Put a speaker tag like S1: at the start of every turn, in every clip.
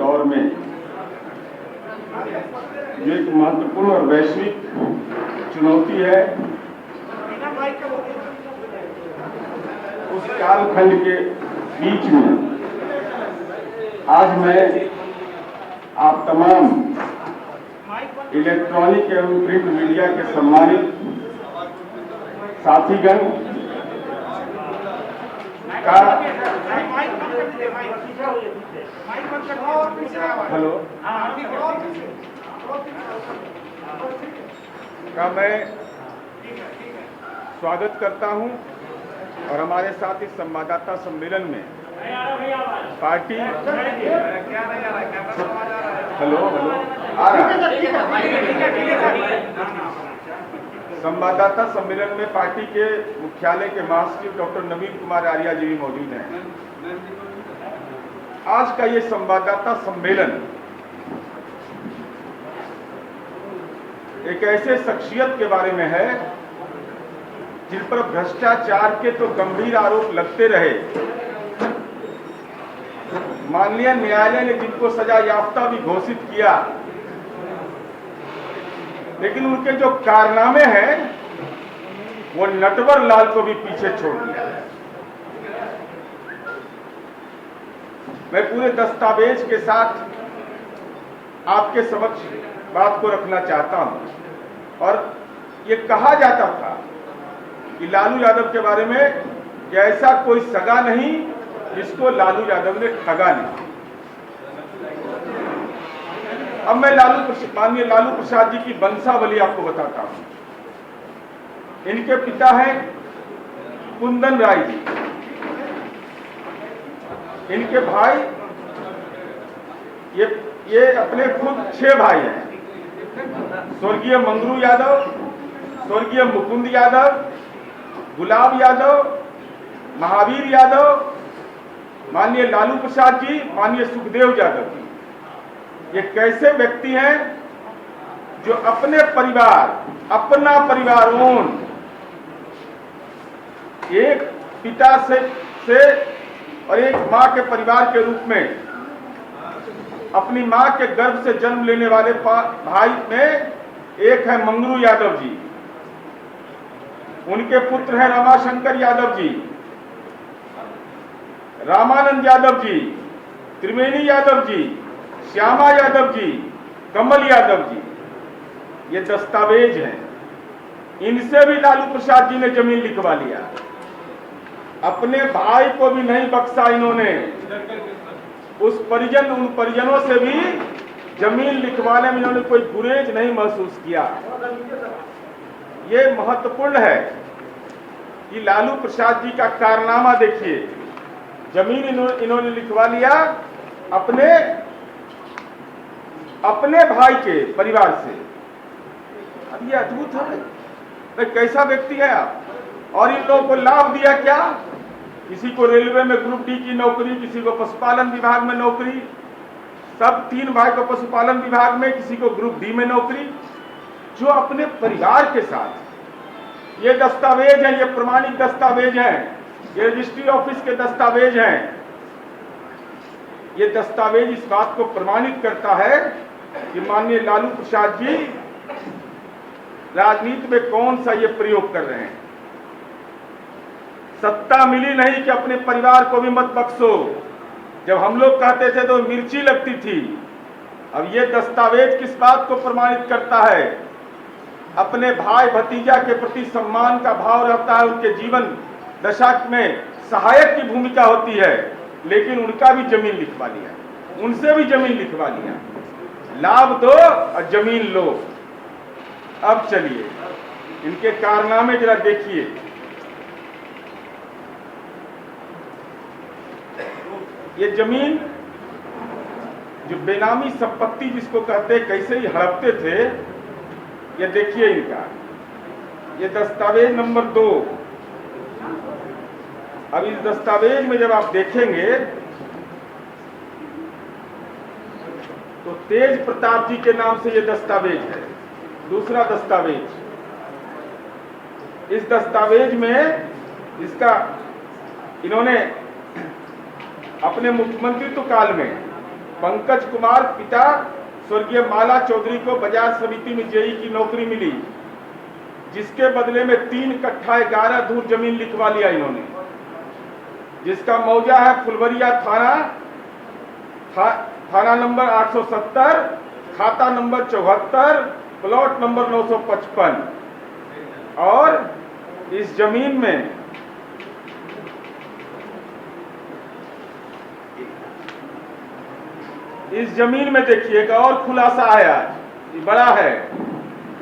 S1: दौर में जो एक महत्वपूर्ण और वैश्विक चुनौती है, उस कालखंड के बीच में आज मैं आप तमाम इलेक्ट्रॉनिक एवं प्रिंट मीडिया के सम्मानित साथीगण का हेलो का मैं स्वागत करता हूं और हमारे साथ इस संवाददाता सम्मेलन में पार्टी हेलो आ रहा संवाददाता सम्मेलन में पार्टी के मुख्यालय के महासचिव डॉक्टर नवीन कुमार आर्या जी भी मौजूद हैं। आज का ये संवाददाता सम्मेलन एक ऐसे शख्सियत के बारे में है जिन पर भ्रष्टाचार के तो गंभीर आरोप लगते रहे, माननीय न्यायालय ने जिनको सजा याफ्ता भी घोषित किया, लेकिन उनके जो कारनामे हैं वो नटवर लाल को भी पीछे छोड़ दिया। मैं पूरे दस्तावेज के साथ आपके समक्ष बात को रखना चाहता हूं। और ये कहा जाता था कि लालू यादव के बारे में कि ऐसा कोई सगा नहीं जिसको लालू यादव ने ठगा नहीं। अब मैं माननीय लालू प्रसाद जी की वंशावली आपको बताता हूं। इनके पिता हैं कुंदन राय जी, इनके भाई ये अपने खुद 6 भाई हैं। स्वर्गीय मंगरू यादव, स्वर्गीय मुकुंद यादव, गुलाब यादव, महावीर यादव, माननीय लालू प्रसाद जी, माननीय सुखदेव यादव जी। ये कैसे व्यक्ति हैं जो अपने परिवार, अपना परिवार ओन, एक पिता से और एक मां के परिवार के रूप में अपनी मां के गर्भ से जन्म लेने वाले भाई में एक है मंगरू यादव जी, उनके पुत्र हैं रमाशंकर यादव जी, रामानंद यादव जी, त्रिवेणी यादव जी, श्यामा यादव जी, कमल यादव जी। ये दस्तावेज हैं। इनसे भी लालू प्रसाद जी ने जमीन लिखवा लिया। अपने भाई को भी नहीं बख्शा इन्होंने। उन परिजनों से भी जमीन लिखवाने में इन्होंने कोई गुरेज नहीं महसूस किया। ये महत्वपूर्ण है कि लालू प्रसाद जी का कारनामा देखिए। जमीन इन्होंने लिखवा लिया अपने भाई के परिवार से। अब ये अद्भुत है। तो कैसा व्यक्ति है आप? और इन लोगों को लाभ दिया क्या? किसी को रेलवे में ग्रुप डी की नौकरी, किसी को पशुपालन विभाग में नौकरी, सब 3 भाई को पशुपालन विभाग में, किसी को ग्रुप डी में नौकरी। जो अपने परिवार के साथ ये दस्तावेज हैं, ये प्रमाणिक दस्तावेज हैं, ये रजिस्ट्री ऑफिस के दस्तावेज हैं। ये दस्तावेज इस बात को प्रमाणित करता है कि माननीय लालू प्रसाद जी राजनीति में कौन सा ये प्रयोग कर रहे हैं। सत्ता मिली नहीं कि अपने परिवार को भी मत बख्शो। जब हम लोग कहते थे तो मिर्ची लगती थी। अब ये दस्तावेज किस बात को प्रमाणित करता है? अपने भाई भतीजा के प्रति सम्मान का भाव रहता है, उनके जीवन दशा में सहायक की भूमिका होती है, लेकिन उनका भी जमीन लिखवा लिया, उनसे भी जमीन लिखवा लिया। लाभ दो और जमीन लो। अब चलिए इनके कारनामे जरा देखिए। ये जमीन जो बेनामी संपत्ति जिसको कहते कैसे ही हड़पते थे, ये देखिए इनका। ये दस्तावेज नंबर 2। अब इस दस्तावेज में जब आप देखेंगे तो तेज प्रताप जी के नाम से ये दस्तावेज है। दूसरा दस्तावेज, इस दस्तावेज में इसका इन्होंने अपने मुख्यमंत्रित्व काल में पंकज कुमार पिता स्वर्गीय माला चौधरी को बाजार समिति में जेई की नौकरी मिली, जिसके बदले में 3 कट्ठा 11 धूर जमीन लिखवा लिया इन्होंने, जिसका मौजा है फुलवरिया थाना नंबर 870, खाता नंबर 74, प्लॉट नंबर 955। और इस जमीन में देखिए एक और खुलासा है आज, ये बड़ा है,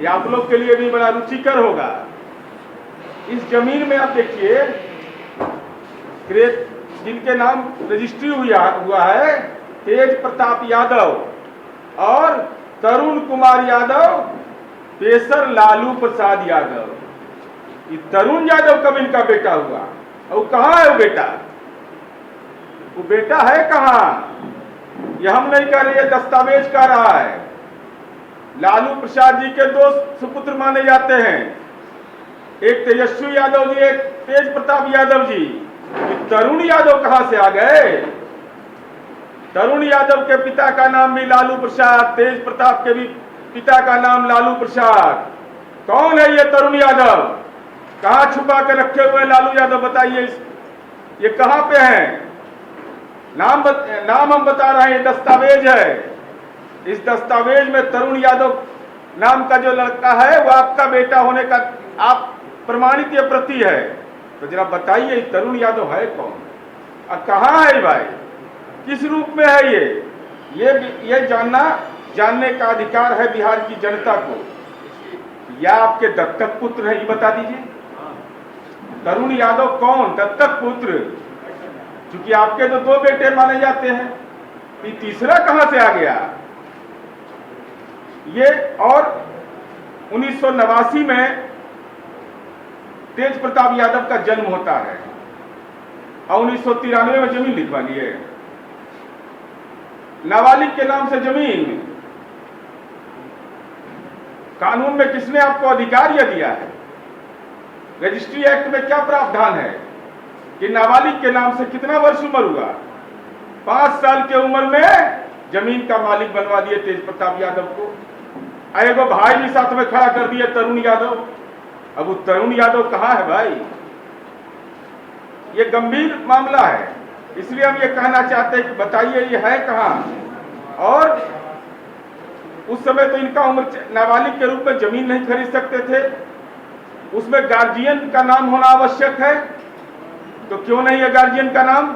S1: ये आप लोग के लिए भी बड़ा रुचिकर होगा। इस जमीन में आप देखिए जिनके नाम रजिस्ट्री हुआ है तेज प्रताप यादव और तरुण कुमार यादव, पेशर लालू प्रसाद यादव। ये तरुण यादव कब इनका बेटा हुआ और कहाँ है वो बेटा? वो बेटा है कहाँ? ये हम नहीं कह रहे, दस्तावेज कह रहा है। लालू प्रसाद जी के 2 सुपुत्र माने जाते हैं, एक तेजस्वी यादव जी, एक तेज प्रताप यादव जी। तरुण यादव कहां से आ गए? तरुण यादव के पिता का नाम भी लालू प्रसाद, तेज प्रताप के भी पिता का नाम लालू प्रसाद। कौन है ये तरुण यादव? कहां छुपा कर रखे हुए लालू यादव? बताइए, ये कहां पे हैं? नाम हम बता रहे हैं, दस्तावेज है। इस दस्तावेज में तरुण यादव नाम का जो लड़का है वो आपका बेटा होने का आप प्रमाणित ये प्रति है। तो जरा बताइए तरुण यादव है कौन और कहाँ है भाई? किस रूप में है ये जानने का अधिकार है बिहार की जनता को। या आपके दत्तक पुत्र है, ये बता दीजिए। तरुण यादव कौन? दत्तक पुत्र? क्योंकि आपके तो 2 बेटे माने जाते हैं, ये तीसरा कहां से आ गया? ये और 1989 में तेज प्रताप यादव का जन्म होता है और 1993 में जमीन लिखवा ली है। नाबालिग के नाम से जमीन, कानून में किसने आपको अधिकार यह दिया है? रजिस्ट्री एक्ट में क्या प्रावधान है कि नाबालिग के नाम से कितना वर्ष उम्र हुआ? 5 साल की उम्र में जमीन का मालिक बनवा दिए तेज प्रताप यादव को। एगो भाई भी साथ में खड़ा कर दिए, तरुण यादव। अब वो तरुण यादव कहाँ है भाई? ये गंभीर मामला है, इसलिए हम ये कहना चाहते हैं कि बताइए ये है कहाँ। और उस समय तो इनका उम्र नाबालिग के रूप में जमीन नहीं खरीद सकते थे, उसमें गार्जियन का नाम होना आवश्यक है। तो क्यों नहीं है गार्जियन का नाम?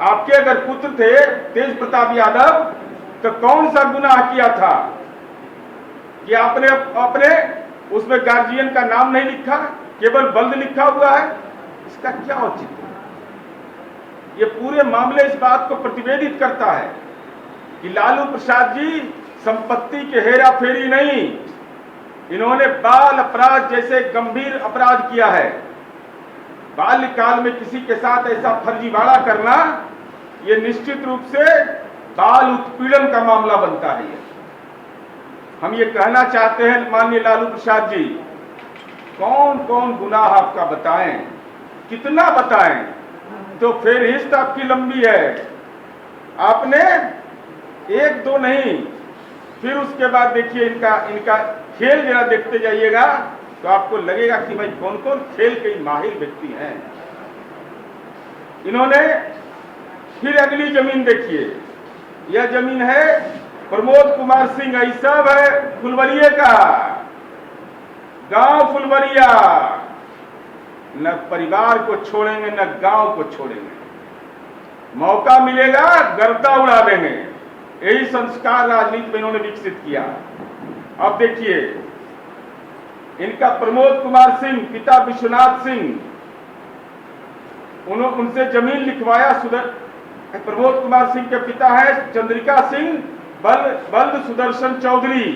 S1: आपके अगर पुत्र थे तेज प्रताप यादव तो कौन सा गुनाह किया था कि आपने अपने उसमें गार्जियन का नाम नहीं लिखा, केवल बल्द लिखा हुआ है? इसका क्या औचित्य है? ये पूरे मामले इस बात को प्रतिवेदित करता है कि लालू प्रसाद जी संपत्ति के हेरा फेरी नहीं, इन्होंने बाल अपराध जैसे गंभीर अपराध किया है। बाल्यकाल में किसी के साथ ऐसा फर्जीवाड़ा करना ये निश्चित रूप से बाल उत्पीड़न का मामला बनता है। हम ये कहना चाहते हैं माननीय लालू प्रसाद जी, कौन कौन गुनाह आपका बताएं, कितना बताएं, तो फेहरिस्त आपकी लंबी है। आपने 1-2 नहीं, फिर उसके बाद देखिए इनका खेल जरा देखते जाइएगा तो आपको लगेगा कि भाई कौन कौन खेल के माहिर व्यक्ति हैं। इन्होंने फिर अगली जमीन देखिए, यह जमीन है प्रमोद कुमार सिंह, यही सब है फुलवरिया का गांव फुलवरिया। न परिवार को छोड़ेंगे न गांव को छोड़ेंगे, मौका मिलेगा गर्दा उड़ा देंगे। यही संस्कार राजनीति में इन्होंने विकसित किया। अब देखिए इनका प्रमोद कुमार सिंह, पिता विश्वनाथ सिंह, उनसे जमीन लिखवाया। प्रमोद कुमार सिंह के पिता है चंद्रिका सिंह, बल्द सुदर्शन चौधरी।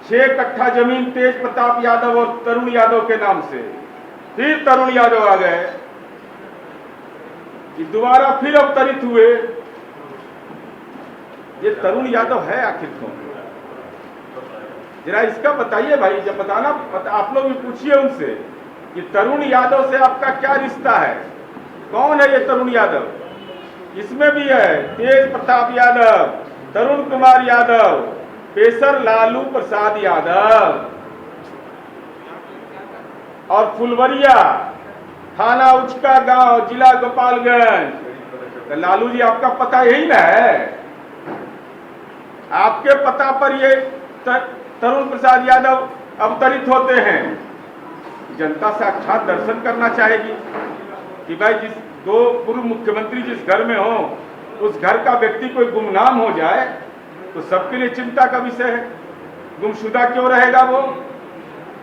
S1: 6 कट्ठा जमीन तेज प्रताप यादव और तरुण यादव के नाम से। फिर तरुण यादव आ गए, दोबारा फिर अवतरित हुए। ये तरुण यादव है आखिर कौन? जरा इसका बताइए भाई, जब बताना आप लोग भी पूछिए उनसे कि तरुण यादव से आपका क्या रिश्ता है, कौन है ये तरुण यादव? इसमें भी है तेज प्रताप यादव, तरुण कुमार यादव, पेशर लालू प्रसाद यादव और फुलवरिया, थाना उचका गांव, जिला गोपालगंज। तो लालू जी आपका पता यही ना है? आपके पता पर ये तरुण प्रसाद यादव अवतरित होते हैं। जनता साक्षात दर्शन करना चाहेगी कि भाई जिस दो पूर्व मुख्यमंत्री जिस घर में हो उस घर का व्यक्ति कोई गुमनाम हो जाए तो सबके लिए चिंता का विषय है। गुमशुदा क्यों रहेगा वो?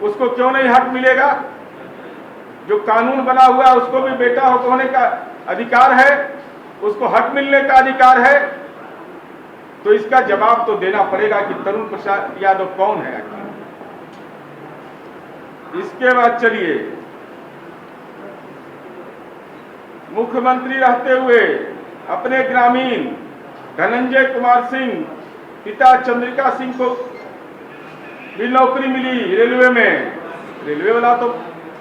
S1: उसको क्यों नहीं हक मिलेगा? जो कानून बना हुआ है उसको भी बेटा होने का अधिकार है, उसको हक मिलने का अधिकार है। तो इसका जवाब तो देना पड़ेगा कि तरुण प्रसाद यादव कौन है आखिर। इसके बाद चलिए, मुख्यमंत्री रहते हुए अपने ग्रामीण धनंजय कुमार सिंह पिता चंद्रिका सिंह को भी नौकरी मिली रेलवे में। रेलवे वाला तो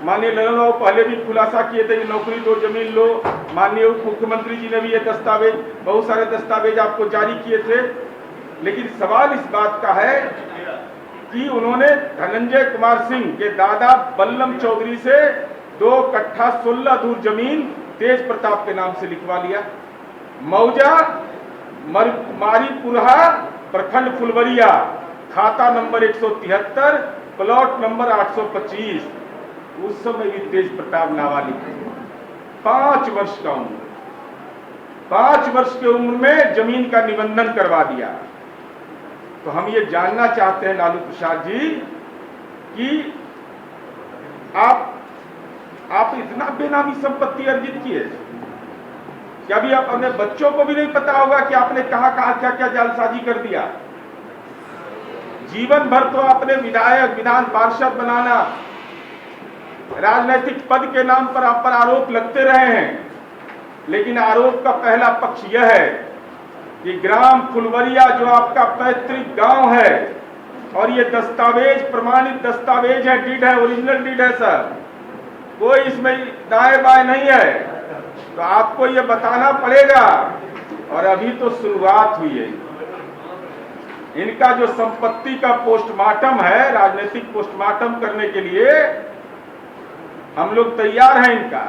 S1: माननीय ललन बाबू पहले भी खुलासा किए थे कि नौकरी दो जमीन लो। माननीय उप मुख्यमंत्री जी ने भी ये दस्तावेज, बहुत सारे दस्तावेज आपको जारी किए थे। लेकिन सवाल इस बात का है कि उन्होंने धनंजय कुमार सिंह के दादा बल्लम चौधरी से 2 कट्ठा 16 दूर जमीन तेज प्रताप के नाम से लिखवा लिया। मौजा मारीपुरहा प्रखंड फुलवरिया, खाता नंबर 173, प्लॉट नंबर 825। उस समय भी तेज प्रताप नाबालिग, 5 वर्ष का उम्र, 5 वर्ष की उम्र में जमीन का निबंधन करवा दिया। तो हम ये जानना चाहते हैं लालू प्रसाद जी कि आप इतना बेनामी संपत्ति अर्जित किए कि अभी आप अपने बच्चों को भी नहीं पता होगा कि आपने कहां कहां क्या क्या जालसाजी कर दिया। जीवन भर तो आपने विधायक, विधान पार्षद बनाना, राजनीतिक पद के नाम पर आप पर आरोप लगते रहे हैं। लेकिन आरोप का पहला पक्ष यह है कि ग्राम फुलवरिया जो आपका पैतृक गांव है और ये दस्तावेज प्रमाणित दस्तावेज है, डीड है, ओरिजिनल डीड है सर, कोई इसमें दाएं बाएं नहीं है। तो आपको ये बताना पड़ेगा। और अभी तो शुरुआत हुई है। इनका जो संपत्ति का पोस्टमार्टम है, राजनीतिक पोस्टमार्टम करने के लिए हम लोग तैयार हैं इनका,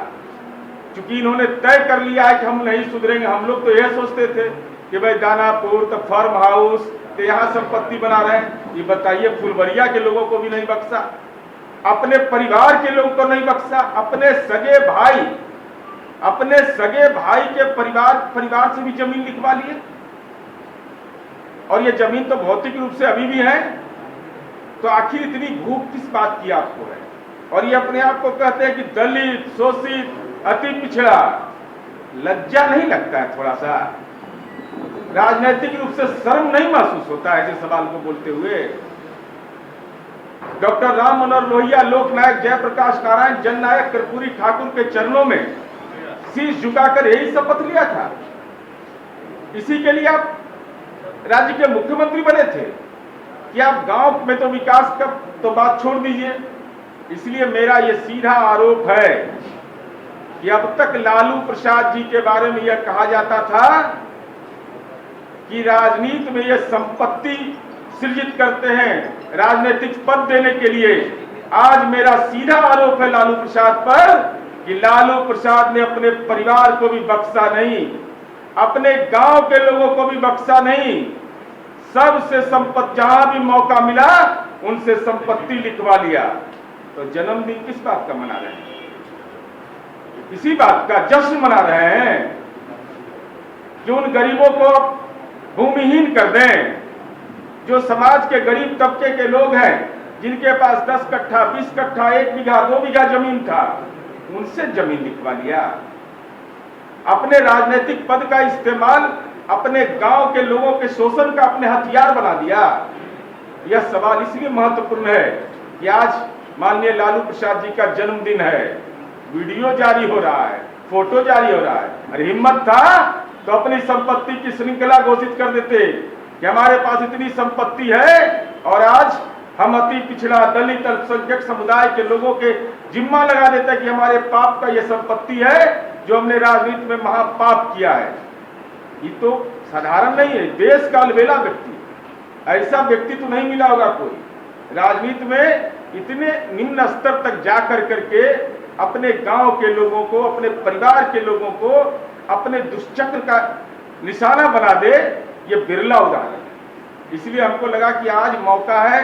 S1: क्योंकि इन्होंने तय कर लिया है कि हम नहीं सुधरेंगे। हम लोग तो यह सोचते थे कि भाई दानापुर तो फार्म हाउस तो यहाँ संपत्ति बना रहे हैं। ये बताइए, फुलवरिया के लोगों को भी नहीं बख्शा, अपने परिवार के लोगों को नहीं बख्शा, अपने सगे भाई के परिवार से भी जमीन लिखवा लिए। और ये जमीन तो भौतिक रूप से अभी भी है। तो आखिर इतनी भूख किस बात की आपको है? और ये अपने आप को कहते हैं कि दलित, शोषित, अति पिछड़ा। लज्जा नहीं लगता है थोड़ा सा? राजनीतिक रूप से शर्म नहीं महसूस होता है ऐसे सवाल को बोलते हुए? डॉक्टर राम मनोहर लोहिया, लोकनायक जयप्रकाश नारायण, जननायक कर्पूरी ठाकुर के चरणों में शीश झुकाकर यही शपथ लिया था। इसी के लिए आप राज्य के मुख्यमंत्री बने थे कि आप गांव में तो विकास का तो बात छोड़ दीजिए। इसलिए मेरा यह सीधा आरोप है कि अब तक लालू प्रसाद जी के बारे में यह कहा जाता था कि राजनीति में यह संपत्ति सृजित करते हैं राजनीतिक पद देने के लिए। आज मेरा सीधा आरोप है लालू प्रसाद पर कि लालू प्रसाद ने अपने परिवार को भी बख्शा नहीं, अपने गांव के लोगों को भी बख्शा नहीं। सबसे संपत्ति, जहां भी मौका मिला उनसे संपत्ति लिखवा लिया। तो जन्मदिन किस बात का मना रहे हैं? इसी बात का जश्न मना रहे हैं कि उन गरीबों को भूमिहीन कर दें। जो समाज के गरीब तबके के लोग हैं, जिनके पास 10 कट्ठा, 20 कट्ठा, 1 बीघा, 2 बीघा जमीन था, उनसे जमीन लिखवा लिया। अपने राजनीतिक पद का इस्तेमाल अपने गांव के लोगों के शोषण का अपने हथियार बना दिया। यह सवाल इसलिए महत्वपूर्ण है कि आज माननीय लालू प्रसाद जी का जन्मदिन है, वीडियो जारी हो रहा है, फोटो जारी हो रहा है। अरे हिम्मत था तो अपनी संपत्ति की श्रृंखला घोषित कर देते कि हमारे पास इतनी संपत्ति है और आज हम अति पिछड़ा, दलित, अल्पसंख्यक समुदाय के लोगों के जिम्मा लगा देते कि हमारे पाप का यह संपत्ति है जो हमने राजनीति में महापाप किया है। ये तो साधारण नहीं है, देश का अलबेला व्यक्ति, ऐसा व्यक्ति तो नहीं मिला होगा कोई राजनीति में इतने निम्न स्तर तक जा करके अपने गांव के लोगों को, अपने परिवार के लोगों को अपने दुष्चक्र का निशाना बना दे, ये बिरला उदाहरण। इसलिए हमको लगा कि आज मौका है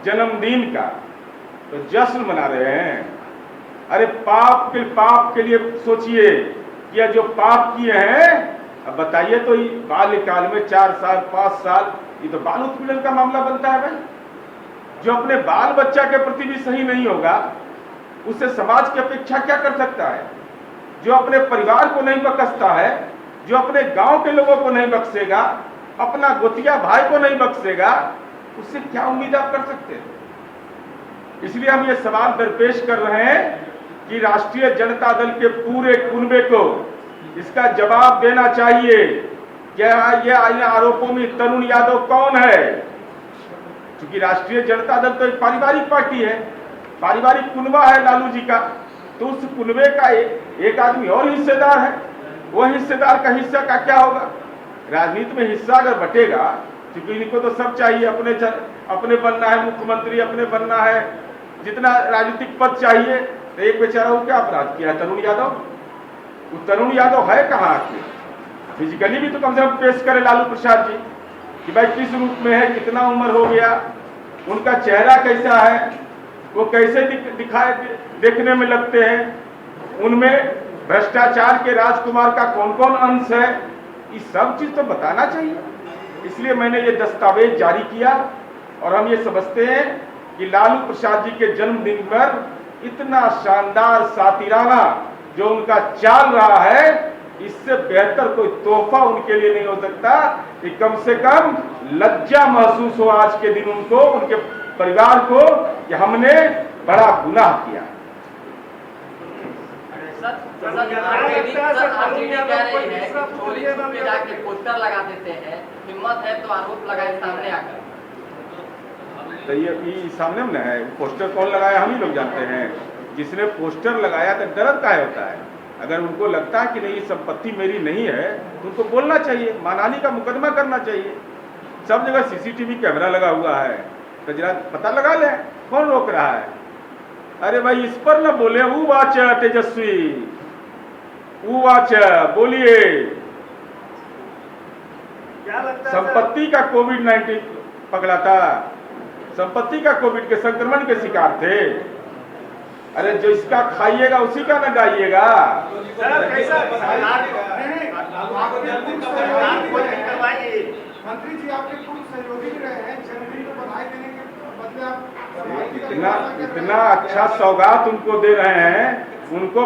S1: जन्मदिन का, तो जश्न मना रहे हैं। अरे पाप के लिए सोचिए कि जो पाप किए हैं, अब बताइए तो बाल्यकाल में 4 साल 5 साल, ये तो बाल उत्पीड़न का मामला बनता है भाई। जो अपने बाल बच्चा के प्रति भी सही नहीं होगा, उससे समाज की अपेक्षा क्या कर सकता है? जो अपने परिवार को नहीं बख्शता है, जो अपने गांव के लोगों को नहीं बख्शेगा, अपना गोतिया भाई को नहीं बख्शेगा, उससे क्या उम्मीद आप कर सकते हैं? इसलिए हम ये सवाल दरपेश कर रहे हैं कि राष्ट्रीय जनता दल के पूरे कुनबे को इसका जवाब देना चाहिए। क्या ये आरोपों में तरुण यादव कौन है? क्योंकि राष्ट्रीय जनता दल तो एक पारिवारिक पार्टी है, पारिवारिक कुनबा है लालू जी का, तो उस कुनबे का एक आदमी और हिस्सेदार है। वो हिस्सेदार का हिस्सा का क्या होगा? राजनीति में हिस्सा अगर बटेगा, क्योंकि इनको तो सब चाहिए, अपने बनना है मुख्यमंत्री, अपने बनना है, जितना राजनीतिक पद चाहिए, तो एक बेचारा वो क्या अपराध किया तरुण यादव? वो तरुण यादव है कहाँ आखिर? फिजिकली भी तो कम से कम पेश करे लालू प्रसाद जी कि भाई किस रूप में है, कितना उम्र हो गया, उनका चेहरा कैसा है, वो कैसे दिखाए देखने में लगते हैं, उनमें भ्रष्टाचार के राजकुमार का कौन कौन अंश है, ये सब चीज तो बताना चाहिए। इसलिए मैंने ये दस्तावेज जारी किया और हम ये समझते हैं कि लालू प्रसाद जी के जन्मदिन पर इतना शानदार सातिराना जो उनका चाल रहा है, इससे बेहतर कोई तोहफा उनके लिए नहीं हो सकता कि कम से कम लज्जा महसूस हो आज के दिन उनको, उनके परिवार को, कि हमने बड़ा गुनाह किया।
S2: पोस्टर लगा देते हैं, हिम्मत है तो आरोप लगाए सामने आकर।
S1: तो ये सामने में है, पोस्टर कौन लगाया हम ही लोग जानते हैं। जिसने पोस्टर लगाया तो दर्द का होता है। अगर उनको लगता है कि नहीं संपत्ति मेरी नहीं है, तो उनको बोलना चाहिए, मानहानि का मुकदमा करना चाहिए। सब जगह सीसीटीवी कैमरा लगा हुआ है, तो जरा पता लगा ले कौन रोक रहा है। अरे भाई इस पर न बोले, वो वाच तेजस्वी, वो वाच बोलिए। संपत्ति का कोविड-19 पकड़ा था, संपत्ति का कोविड के संक्रमण के शिकार थे। अरे जो इसका खाइएगा उसी का न गाइएगा।
S3: मंत्री जी आपके पूर्व सहयोगी भी रहे हैं, जन्मदिन को बधाई देने के बदले आप
S1: इतना अच्छा सौगात उनको दे रहे हैं। उनको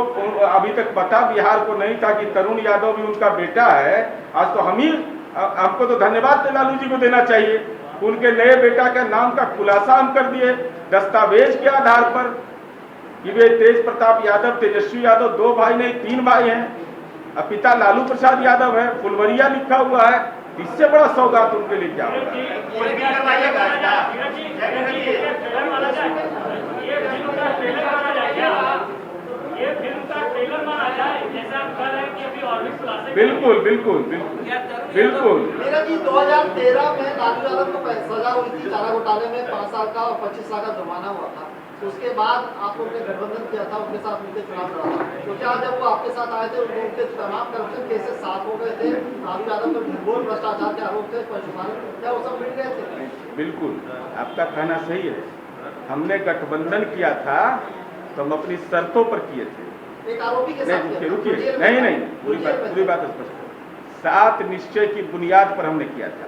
S1: अभी तक पता बिहार को नहीं था कि तरुण यादव भी उनका बेटा है। आज तो हमको तो धन्यवाद लालू जी को देना चाहिए, उनके नए बेटा के नाम का खुलासा हम कर दिए दस्तावेज के आधार पर कि वे तेज प्रताप यादव, तेजस्वी यादव 2 भाई नहीं 3 भाई हैं। अब पिता लालू प्रसाद यादव है, फुलवरिया लिखा हुआ है। इससे बड़ा सौगात उनके लिए क्या होगा? बिल्कुल बिल्कुल बिल्कुल।
S2: मेरा जी 2013 में लालू यादव को सजा हुई थी चारा घोटाले में, 5 साल का और 25 साल का जुर्माना हुआ था। उसके बाद आप लोग ने गठबंधन किया था, उनके साथ मिलकर चुनाव लड़ा था। तो क्या जब वो आपके साथ आए थे, उनके तमाम करप्शन केसेस साफ हो गए थे? लालू यादव पर घोर भ्रष्टाचार के आरोप थे, क्या वो सब मिल गए थे?
S1: बिल्कुल, आपका कहना सही है। हमने गठबंधन किया था तो हम अपनी शर्तों पर किए थे।
S2: एक आरोपी के साथ
S1: रुकिए, नहीं, पूरी बात स्पष्ट। 7 निश्चय की बुनियाद पर हमने किया था।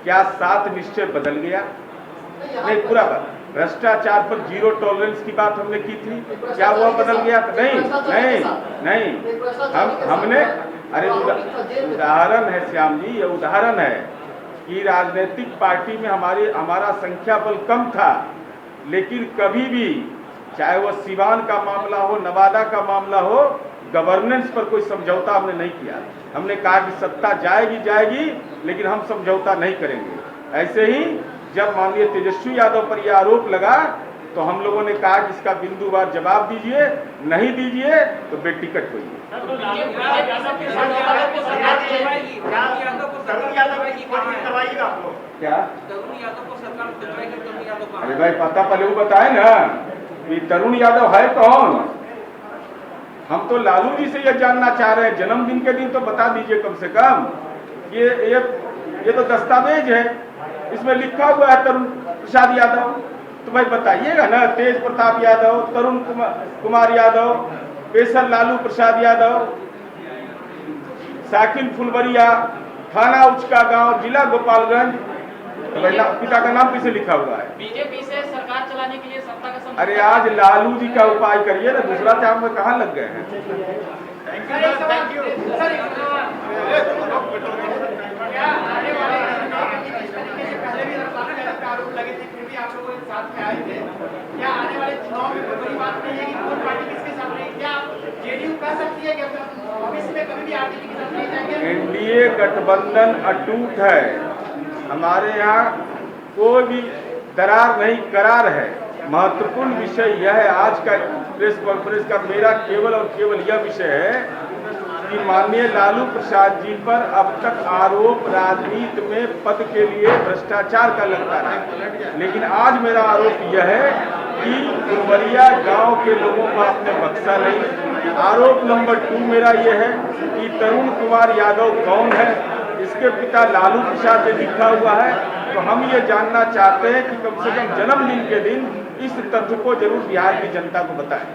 S1: क्या 7 निश्चय बदल गया? नहीं, पूरा बात। भ्रष्टाचार पर 0 टॉलरेंस की बात हमने की थी, क्या वो बदल गया? नहीं। हमने अरे उदाहरण है श्याम जी, ये उदाहरण है कि राजनीतिक पार्टी में हमारा संख्या बल कम था, लेकिन कभी भी चाहे वो सिवान का मामला हो, नवादा का मामला हो, गवर्नेंस पर कोई समझौता हमने नहीं किया। हमने कहा कि सत्ता जाएगी, लेकिन हम समझौता नहीं करेंगे। ऐसे ही जब माननीय तेजस्वी यादव पर यह आरोप लगा तो हम लोगों ने कहा कि इसका बिंदुवार जवाब दीजिए, नहीं दीजिए तो बेटिकट होइए। क्या? अरे भाई पता पहले वो बताए ना कि तरुण यादव है कौन। हम तो लालू जी से यह जानना चाह रहे हैं, जन्मदिन के दिन तो बता दीजिए कम से कम। ये तो दस्तावेज है, इसमें लिखा हुआ है तरुण प्रसाद यादव, तो भाई बताइएगा ना। तेज प्रताप यादव, तरुण कुमार यादव, पेशर लालू प्रसाद यादव, साकिन फुलवरिया, थाना उचका गांव, जिला गोपालगंज, तो भाई पिता का नाम किसे लिखा हुआ है?
S4: बीजेपी से सरकार चलाने के लिए सत्ता का
S1: अरे आज लालू जी का उपाय करिए ना, दूसरा चाप में कहाँ लग गए हैं?
S3: क्या आने वाले इस तरीके से पहले भी आरोप लगे थे, फिर भी आप लोग साथ में आए थे। क्या आने वाले चुनाव में कोई बड़ी बात नहीं है कि कौन पार्टी किसके साथ रहेगी? क्या जेडीयू कह सकती है कि भविष्य में कभी भी आरजेडी के साथ नहीं जाएंगे?
S1: एनडीए गठबंधन अटूट है, हमारे यहाँ कोई भी दरार नहीं, करार है। महत्वपूर्ण विषय यह है आज का प्रेस कॉन्फ्रेंस का, मेरा केवल और केवल यह विषय है कि माननीय लालू प्रसाद जी पर अब तक आरोप राजनीति में पद के लिए भ्रष्टाचार का लगता है, लेकिन आज मेरा आरोप यह है कि फुलवरिया गांव के लोगों को आपने बख्शा नहीं। आरोप नंबर 2 मेरा यह है कि तरुण कुमार यादव कौन है, इसके पिता लालू प्रसाद ने लिखा हुआ है। तो हम ये जानना चाहते हैं कि कम से कम जन्मदिन के दिन इस तथ्य को जरूर बिहार की जनता को बताएं।